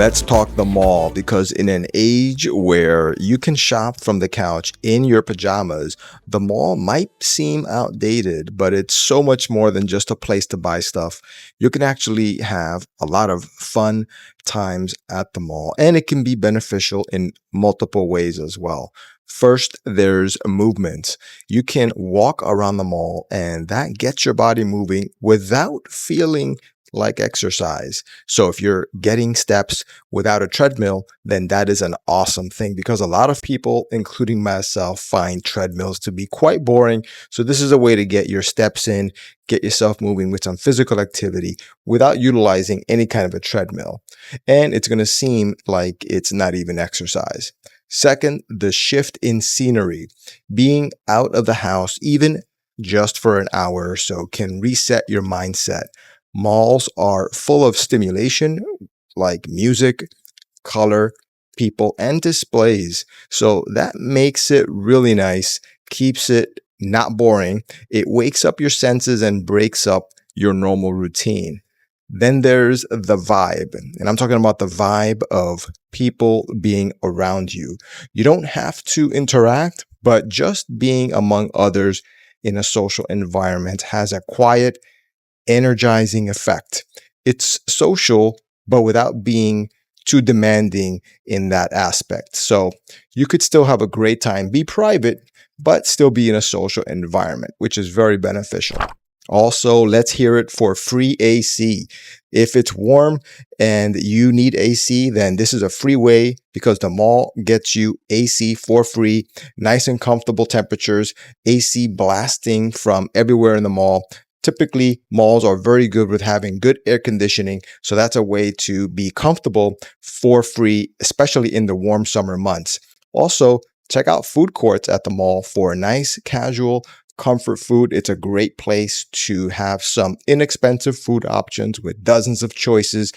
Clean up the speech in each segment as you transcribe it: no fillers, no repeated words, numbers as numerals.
Let's talk the mall because in an age where you can shop from the couch in your pajamas, the mall might seem outdated, but it's so much more than just a place to buy stuff. You can actually have a lot of fun times at the mall, and it can be beneficial in multiple ways as well. First, there's movement. You can walk around the mall, and that gets your body moving without feeling like exercise. So if you're getting steps without a treadmill, then that is an awesome thing because a lot of people, including myself, find treadmills to be quite boring. So this is a way to get your steps in, get yourself moving with some physical activity without utilizing any kind of a treadmill. And it's going to seem like it's not even exercise. Second, the shift in scenery. Being out of the house, even just for an hour or so, can reset your mindset. Malls are full of stimulation like music, color, people, and displays. So that makes it really nice, keeps it not boring. It wakes up your senses and breaks up your normal routine. Then there's the vibe, and I'm talking about the vibe of people being around you. You don't have to interact, but just being among others in a social environment has a quiet, energizing effect. It's social, but without being too demanding in that aspect. So you could still have a great time, be private, but still be in a social environment, which is very beneficial. Also, let's hear it for free AC. If it's warm and you need AC, then this is a free way because the mall gets you AC for free, nice and comfortable temperatures, AC blasting from everywhere in the mall. Typically, malls are very good with having good air conditioning, so that's a way to be comfortable for free, especially in the warm summer months. Also, check out food courts at the mall for nice, casual, comfort food. It's a great place to have some inexpensive food options with dozens of choices.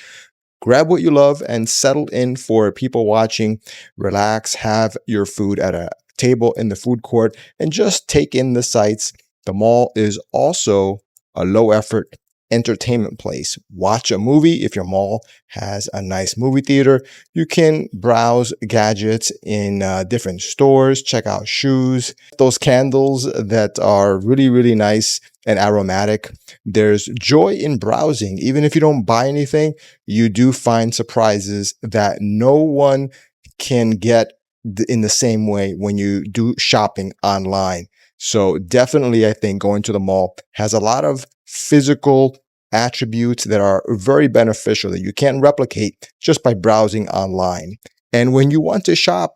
Grab what you love and settle in for people watching. Relax, have your food at a table in the food court, and just take in the sights. The mall is also a low effort entertainment place. Watch a movie if your mall has a nice movie theater. You can browse gadgets in different stores, check out shoes, those candles that are really, really nice and aromatic. There's joy in browsing. Even if you don't buy anything, you do find surprises that no one can get in the same way when you do shopping online. So definitely, I think going to the mall has a lot of physical attributes that are very beneficial that you can't replicate just by browsing online. And when you want to shop,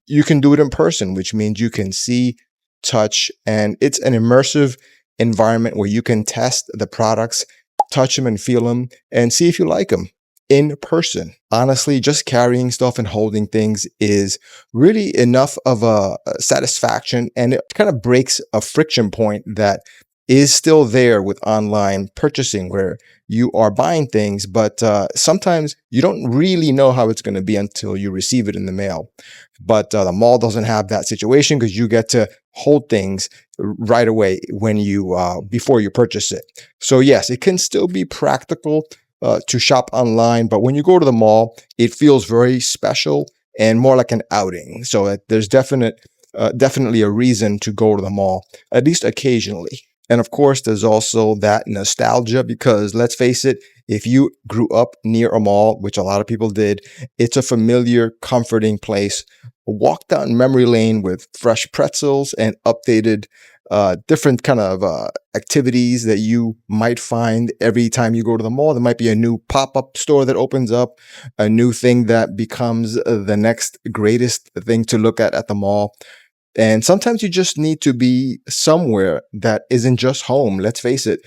you can do it in person, which means you can see, touch, and it's an immersive environment where you can test the products, touch them and feel them, and see if you like them in person. Honestly, just carrying stuff and holding things is really enough of a satisfaction, and it kind of breaks a friction point that is still there with online purchasing where you are buying things, but sometimes you don't really know how it's going to be until you receive it in the mail. But the mall doesn't have that situation because you get to hold things right away when you before you purchase it. So yes, it can still be practical to shop online, but when you go to the mall, it feels very special and more like an outing. So there's definitely a reason to go to the mall, at least occasionally. And of course, there's also that nostalgia because let's face it, if you grew up near a mall, which a lot of people did, it's a familiar, comforting place. Walk down memory lane with fresh pretzels and updated different kind of activities that you might find every time you go to the mall. There might be a new pop-up store that opens up, a new thing that becomes the next greatest thing to look at the mall. And sometimes you just need to be somewhere that isn't just home. Let's face it,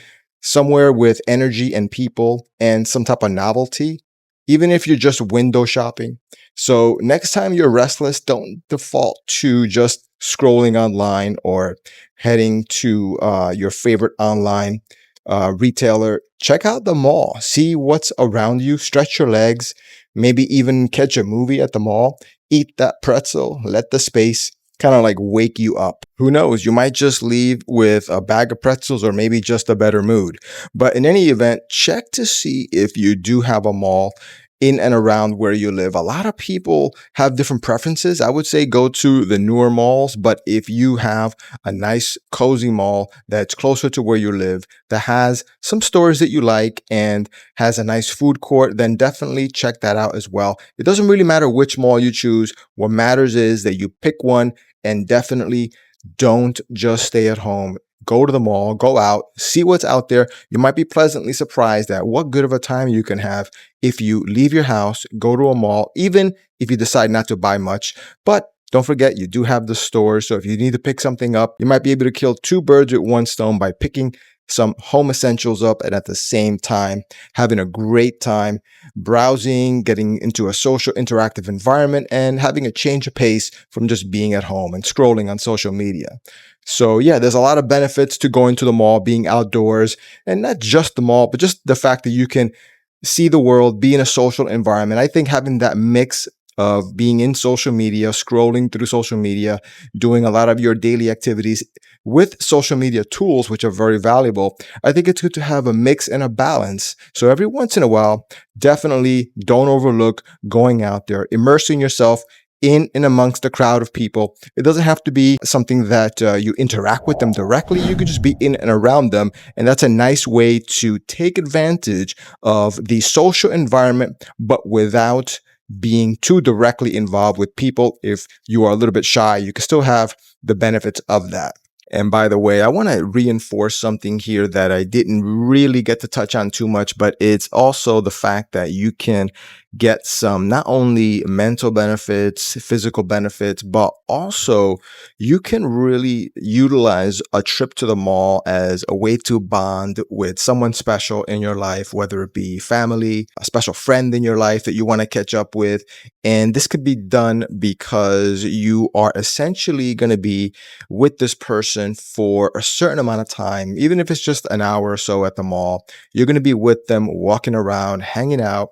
somewhere with energy and people and some type of novelty, even if you're just window shopping. So next time you're restless, don't default to just scrolling online or heading to your favorite online retailer. Check out the mall, see what's around you, stretch your legs, maybe even catch a movie at the mall, eat that pretzel, let the space kind of like wake you up. Who knows? You might just leave with a bag of pretzels or maybe just a better mood. But in any event, check to see if you do have a mall in and around where you live. A lot of people have different preferences. I would say go to the newer malls, but if you have a nice, cozy mall that's closer to where you live, that has some stores that you like and has a nice food court, then definitely check that out as well. It doesn't really matter which mall you choose. What matters is that you pick one, and definitely don't just stay at home. Go to the mall, go out, see what's out there. You might be pleasantly surprised at what good of a time you can have if you leave your house, go to a mall, even if you decide not to buy much. But don't forget, you do have the stores. So if you need to pick something up, you might be able to kill two birds with one stone by picking some home essentials up and at the same time having a great time browsing, getting into a social interactive environment, and having a change of pace from just being at home and scrolling on social media. So yeah, there's a lot of benefits to going to the mall, being outdoors, and not just the mall, but just the fact that you can see the world, be in a social environment. I think having that mix of being in social media, scrolling through social media, doing a lot of your daily activities with social media tools, which are very valuable. I think it's good to have a mix and a balance. So every once in a while, definitely don't overlook going out there, immersing yourself in and amongst a crowd of people. It doesn't have to be something that you interact with them directly. You could just be in and around them. And that's a nice way to take advantage of the social environment, but without being too directly involved with people. If you are a little bit shy, you can still have the benefits of that. And by the way, I want to reinforce something here that I didn't really get to touch on too much, but it's also the fact that you can get some not only mental benefits, physical benefits, but also you can really utilize a trip to the mall as a way to bond with someone special in your life, whether it be family, a special friend in your life that you want to catch up with. And this could be done because you are essentially going to be with this person for a certain amount of time, even if it's just an hour or so at the mall. You're going to be with them, walking around, hanging out,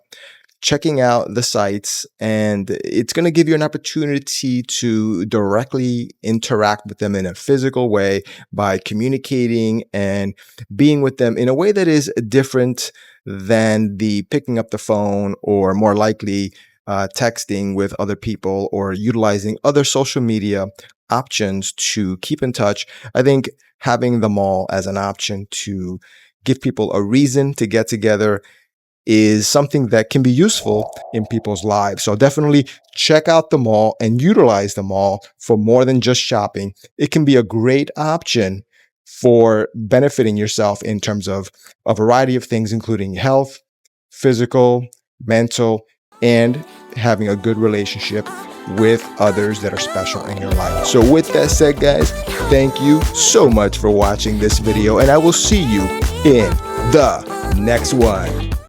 checking out the sites, and it's going to give you an opportunity to directly interact with them in a physical way by communicating and being with them in a way that is different than the picking up the phone or more likely texting with other people or utilizing other social media options to keep in touch. I think having the mall as an option to give people a reason to get together is something that can be useful in people's lives. So definitely check out the mall and utilize the mall for more than just shopping. It can be a great option for benefiting yourself in terms of a variety of things, including health, physical, mental, and having a good relationship with others that are special in your life. So with that said, guys, thank you so much for watching this video, and I will see you in the next one.